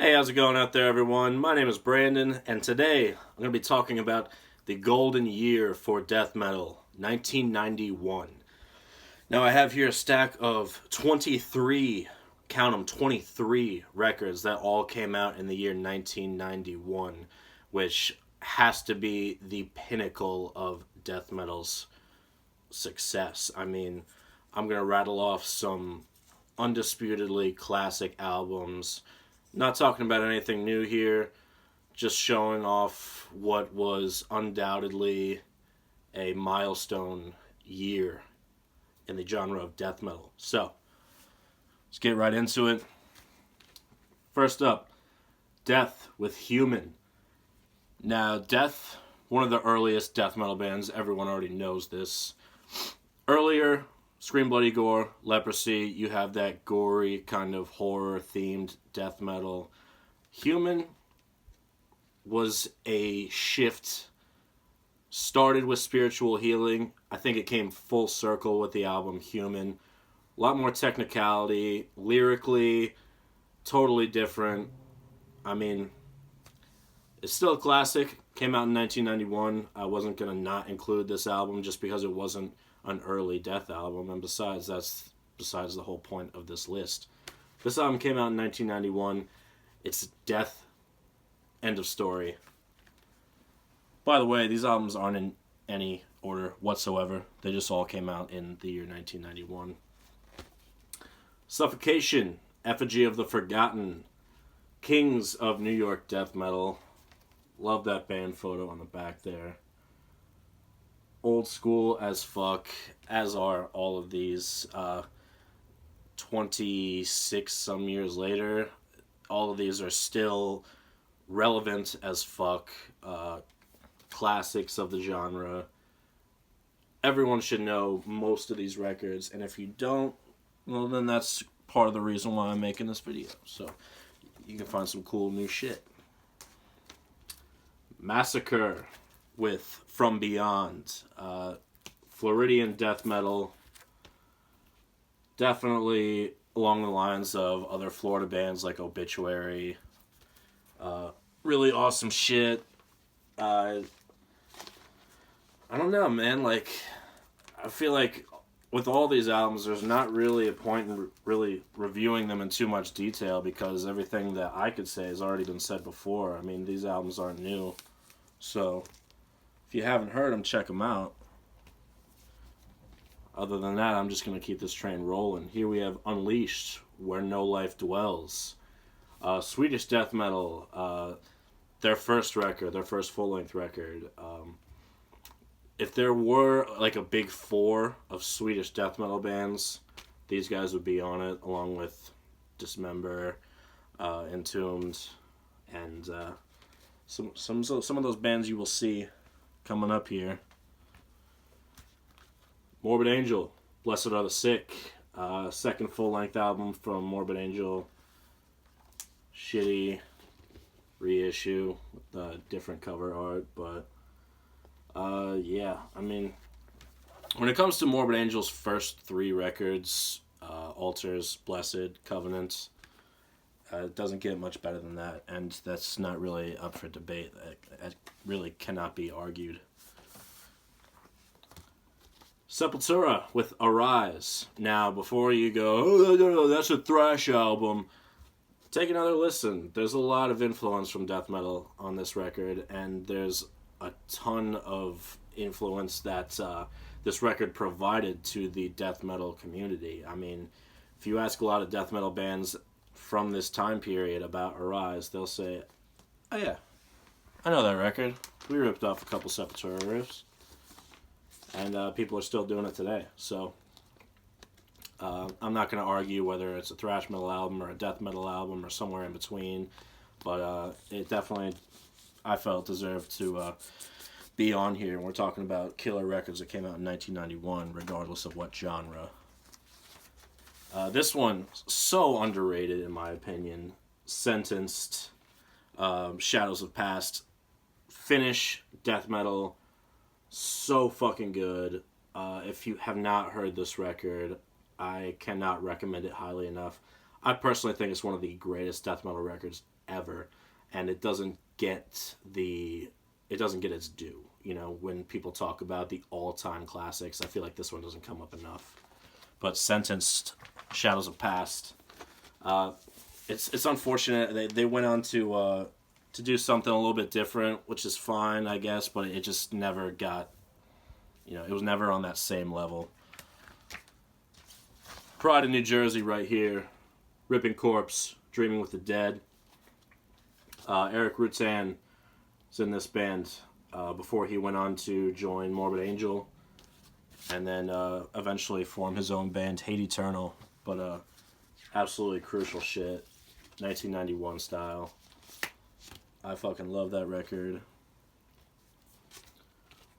Hey, how's it going out there, everyone? My name is Brandon, and today I'm going to be talking about the golden year for death metal, 1991. Now, I have here a stack of 23, count them, 23 records that all came out in the year 1991, which has to be the pinnacle of death metal's success. I mean, I'm going to rattle off some undisputedly classic albums. Not talking about anything new here, just showing off what was undoubtedly a milestone year in the genre of death metal. So, let's get right into it. First up, Death with Human. Now, Death, one of the earliest death metal bands, everyone already knows this. Earlier, Scream Bloody Gore, Leprosy, you have that gory kind of horror-themed death metal. Human was a shift. Started with spiritual healing. I think it came full circle with the album Human. A lot more technicality, lyrically, totally different. I mean, it's still a classic. Came out in 1991. I wasn't going to not include this album just because it wasn't an early death album, and besides the whole point of this list. This album came out in 1991. It's death. End of story. By the way, these albums aren't in any order whatsoever. They just all came out in the year 1991. Suffocation, Effigy of the Forgotten, Kings of New York Death Metal. Love that band photo on the back there. Old school as fuck, as are all of these. 26 some years later, all of these are still relevant as fuck. Classics of the genre. Everyone should know most of these records, and if you don't, well, then that's part of the reason why I'm making this video. So you can find some cool new shit. Massacre with From Beyond. Floridian death metal. Definitely along the lines of other Florida bands like Obituary. Really awesome shit. I don't know, man. Like, I feel like with all these albums, there's not really a point in really reviewing them in too much detail because everything that I could say has already been said before. I mean, these albums aren't new. So, if you haven't heard them, check them out. Other than that, I'm just going to keep this train rolling. Here we have Unleashed, Where No Life Dwells. Swedish death metal, their first record, their first full-length record. If there were like a big four of Swedish death metal bands, these guys would be on it, along with Dismember, Entombed, and some of those bands you will see coming up here. Morbid Angel, Blessed Are the Sick. Second full-length album from Morbid Angel. Shitty reissue with different cover art, but yeah, I mean, when it comes to Morbid Angel's first three records, Altars, Blessed, Covenant, it doesn't get much better than that, and that's not really up for debate. It really cannot be argued. Sepultura with Arise. Now, before you go, oh, no, that's a thrash album, take another listen. There's a lot of influence from death metal on this record, and there's a ton of influence that this record provided to the death metal community. I mean, if you ask a lot of death metal bands from this time period about Arise, they'll say, oh yeah, I know that record. We ripped off a couple Sepultura riffs. And people are still doing it today. So I'm not going to argue whether it's a thrash metal album or a death metal album or somewhere in between. But it definitely, I felt, deserved to be on here. And we're talking about killer records that came out in 1991, regardless of what genre. This one, so underrated in my opinion. Sentenced, Shadows of Past, Finnish death metal. So fucking good. If you have not heard this record, I cannot recommend it highly enough. I personally think it's one of the greatest death metal records ever, and it doesn't get its due. You know, when people talk about the all-time classics, I feel like this one doesn't come up enough. But Sentenced, Shadows of Past, it's unfortunate they went on to do something a little bit different, which is fine, I guess, but it just never got, it was never on that same level. Pride of New Jersey right here, Ripping Corpse, Dreaming with the Dead. Eric Rutan is in this band before he went on to join Morbid Angel, and then eventually form his own band, Hate Eternal. But absolutely crucial shit, 1991 style. I fucking love that record.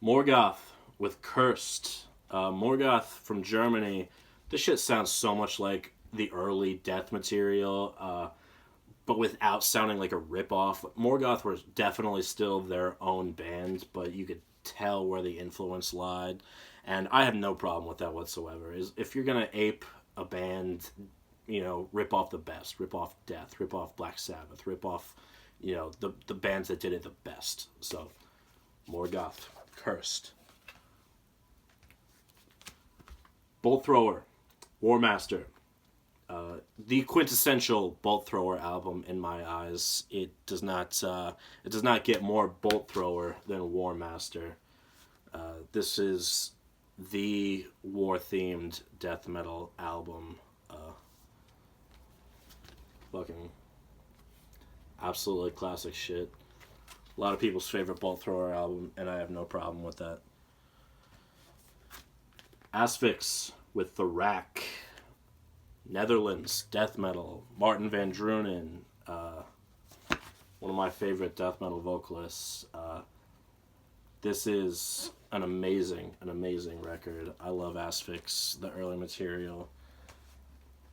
Morgoth with Cursed. Morgoth from Germany. This shit sounds so much like the early Death material, but without sounding like a ripoff. Morgoth were definitely still their own band, but you could tell where the influence lied, and I have no problem with that whatsoever. If you're gonna ape a band, rip off the best, rip off Death, rip off Black Sabbath, rip off, the bands that did it the best. So, Morgoth, Cursed. Bolt Thrower, War Master. The quintessential Bolt Thrower album in my eyes. It does not get more Bolt Thrower than War Master. This is the war-themed death metal album. Fucking absolutely classic shit. A lot of people's favorite Bolt Thrower album, and I have no problem with that. Asphyx with The Rack. Netherlands, death metal. Martin van Drunen, one of my favorite death metal vocalists. This is an amazing record. I love Asphyx, the early material.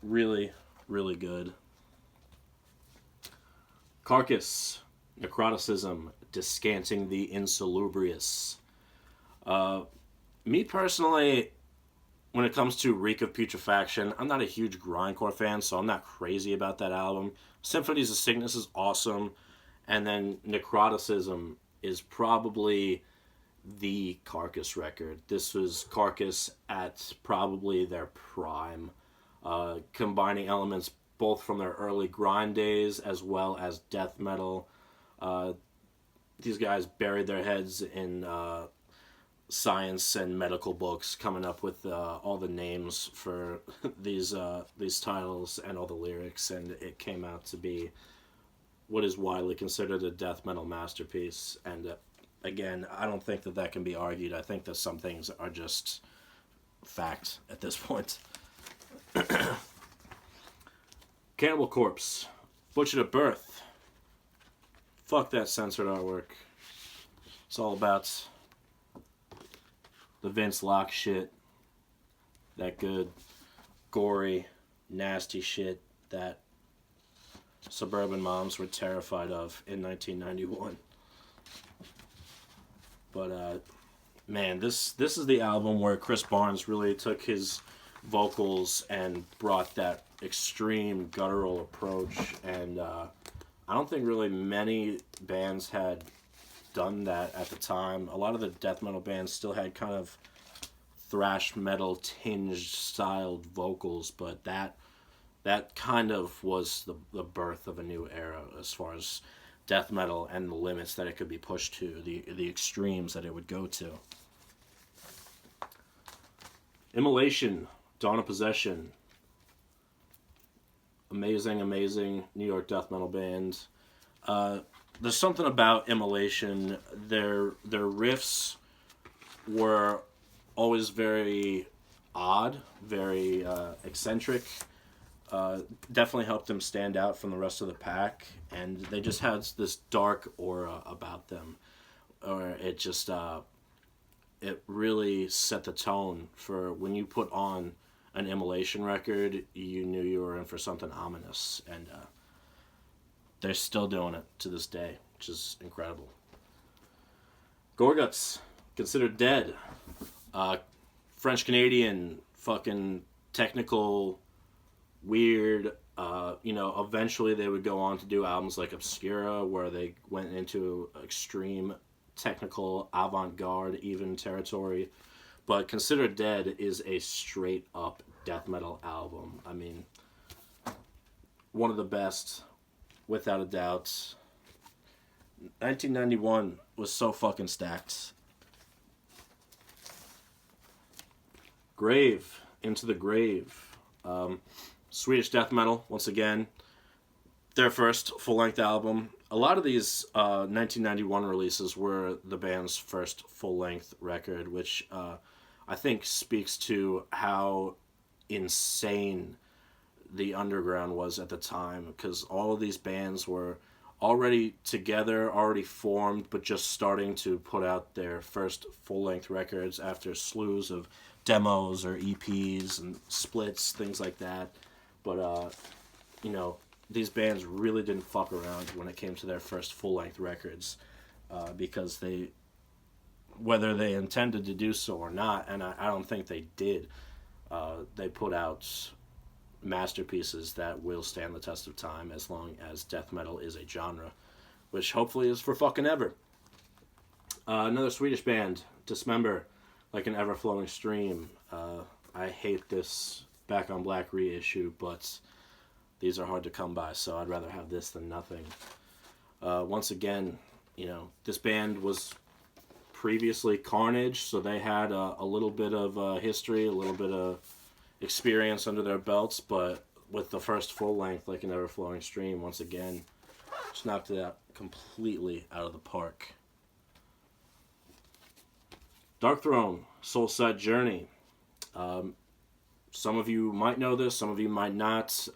Really, really good. Carcass, Necroticism, Descanting the Insalubrious. Me personally, when it comes to Reek of Putrefaction, I'm not a huge grindcore fan, so I'm not crazy about that album. Symphonies of Sickness is awesome, and then Necroticism is probably the Carcass record. This was Carcass at probably their prime, combining elements both from their early grind days as well as death metal. These guys buried their heads in science and medical books, coming up with all the names for these titles and all the lyrics, and it came out to be what is widely considered a death metal masterpiece. And again, I don't think that can be argued. I think that some things are just fact at this point. Cannibal Corpse, Butchered at Birth. Fuck that censored artwork. It's all about the Vince Locke shit. That good, gory, nasty shit that suburban moms were terrified of in 1991. But, man, this is the album where Chris Barnes really took his vocals and brought that extreme guttural approach, and I don't think really many bands had done that at the time. A lot of the death metal bands still had kind of thrash metal tinged styled vocals, but that kind of was the birth of a new era as far as death metal and the limits that it could be pushed to, the extremes that it would go to. Immolation, Dawn of Possession. Amazing New York death metal band. There's something about Immolation. Their riffs were always very odd, very eccentric. Definitely helped them stand out from the rest of the pack, and they just had this dark aura about them, or it just it really set the tone for when you put on an Immolation record. You knew you were in for something ominous, and they're still doing it to this day, which is incredible. Gorguts, Considered Dead, French-Canadian, fucking technical, weird, Eventually they would go on to do albums like Obscura, where they went into extreme technical avant-garde even territory. But Consider Dead is a straight up death metal album. I mean, one of the best, without a doubt. 1991 was so fucking stacked. Grave, Into the Grave. Swedish death metal, once again. Their first full-length album. A lot of these 1991 releases were the band's first full-length record, which I think speaks to how insane the underground was at the time, because all of these bands were already together, already formed, but just starting to put out their first full-length records after slews of demos or EPs and splits, things like that. But, these bands really didn't fuck around when it came to their first full-length records, because whether they intended to do so or not, and I don't think they did, they put out masterpieces that will stand the test of time as long as death metal is a genre, which hopefully is for fucking ever. Another Swedish band, Dismember, Like an Ever-Flowing Stream. I hate this Back on Black reissue, but these are hard to come by, so I'd rather have this than nothing. Once again, this band was previously Carnage, so they had a little bit of history, a little bit of experience under their belts, but with the first full length, Like an Ever-Flowing Stream, once again, just knocked it out completely out of the park. Dark Throne, Soulside Journey. Some of you might know this, some of you might not.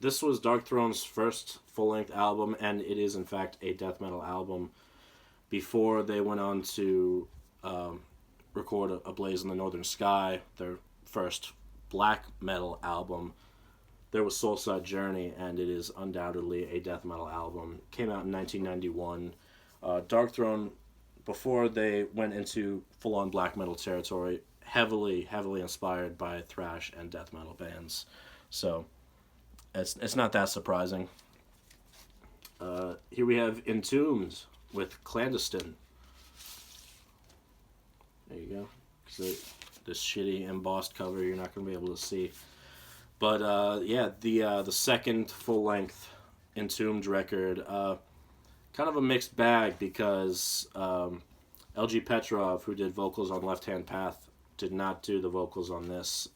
This was Dark Throne's first full-length album, and it is in fact a death metal album. Before they went on to record A Blaze in the Northern Sky, their first black metal album, there was Soulside Journey, and it is undoubtedly a death metal album. Came out in 1991. Dark Throne, before they went into full-on black metal territory, heavily inspired by thrash and death metal bands. So it's not that surprising. Here we have Entombed with Clandestine. There you go. So this shitty embossed cover you're not going to be able to see. But the second full-length Entombed record, kind of a mixed bag, because LG Petrov, who did vocals on Left Hand Path, did not do the vocals on this.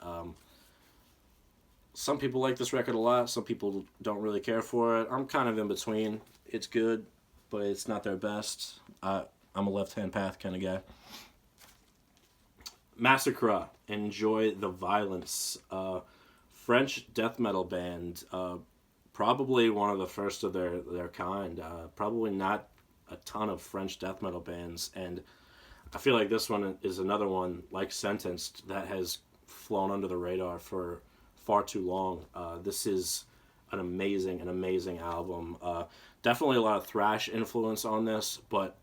Some people like this record a lot, some people don't really care for it. I'm kind of in between. It's good, but it's not their best. I'm a Left Hand Path kind of guy. Massacre, Enjoy the Violence. French death metal band. Probably one of the first of their kind. Probably not a ton of French death metal bands, and I feel like this one is another one, like Sentenced, that has flown under the radar for far too long. This is an amazing album. Definitely a lot of thrash influence on this, but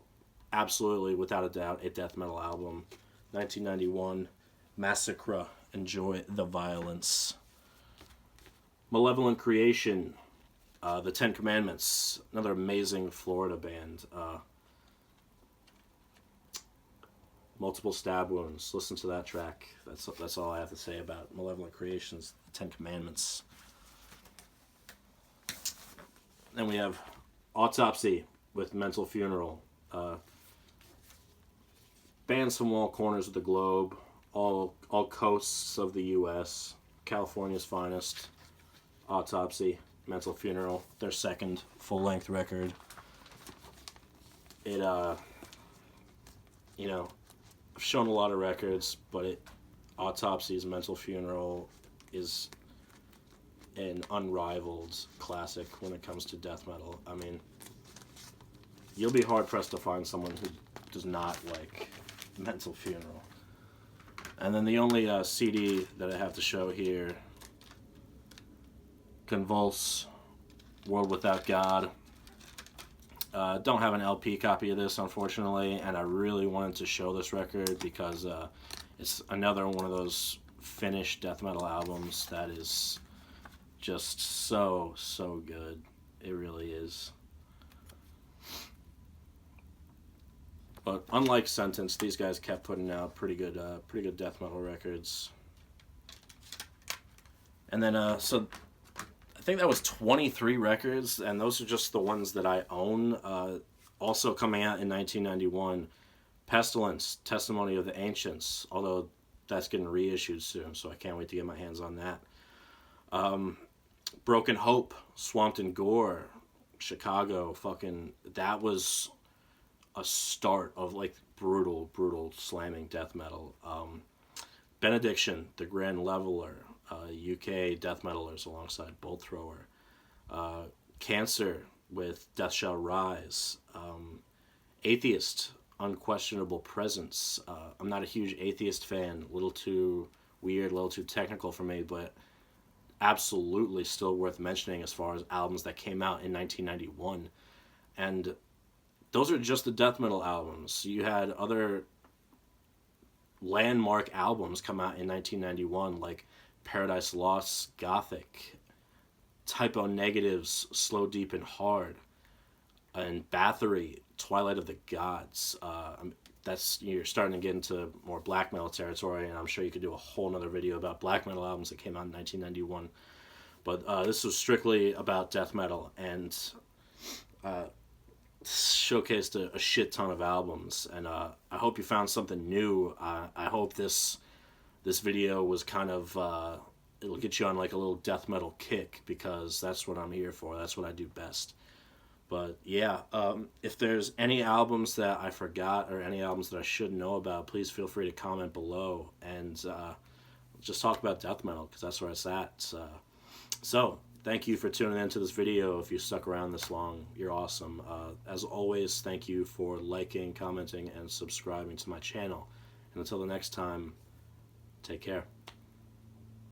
absolutely, without a doubt, a death metal album. 1991, Massacre, Enjoy the Violence. Malevolent Creation, The Ten Commandments, another amazing Florida band. Multiple Stab Wounds, listen to that track. That's all I have to say about Malevolent Creation's The Ten Commandments. Then we have Autopsy with Mental Funeral. Bands from all corners of the globe, all coasts of the U.S., California's finest. Autopsy, Mental Funeral, their second full-length record. It, I've shown a lot of records, but Autopsy's Mental Funeral is an unrivaled classic when it comes to death metal. I mean, you'll be hard-pressed to find someone who does not like Mental Funeral. And then the only CD that I have to show here, Convulse, World Without God. Don't have an LP copy of this, unfortunately, and I really wanted to show this record because it's another one of those Finnish death metal albums that is just so good. It really is. But unlike Sentence, these guys kept putting out pretty good death metal records. And then so I think that was 23 records, and those are just the ones that I own. Also coming out in 1991, Pestilence, Testimony of the Ancients, although that's getting reissued soon, so I can't wait to get my hands on that. Broken Hope, Swamped in Gore, Chicago, that was a start of like brutal slamming death metal. Benediction, The Grand Leveler, UK death metalers alongside Bolt Thrower. Cancer with Death Shall Rise. Atheist, Unquestionable Presence. I'm not a huge Atheist fan, a little too weird, a little too technical for me, but absolutely still worth mentioning as far as albums that came out in 1991. And those are just the death metal albums. You had other landmark albums come out in 1991, like Paradise Lost, Gothic, Typo Negatives, Slow, Deep, and Hard, and Bathory, Twilight of the Gods. You're starting to get into more black metal territory, and I'm sure you could do a whole nother video about black metal albums that came out in 1991. But this was strictly about death metal, and showcased a shit ton of albums. And I hope you found something new. I hope this video was kind of it'll get you on like a little death metal kick, because that's what I'm here for. That's what I do best. But yeah, if there's any albums that I forgot or any albums that I should know about, please feel free to comment below, and just talk about death metal, because that's where it's at. So thank you for tuning into this video. If you stuck around this long, you're awesome. As always, thank you for liking, commenting, and subscribing to my channel. And until the next time, take care.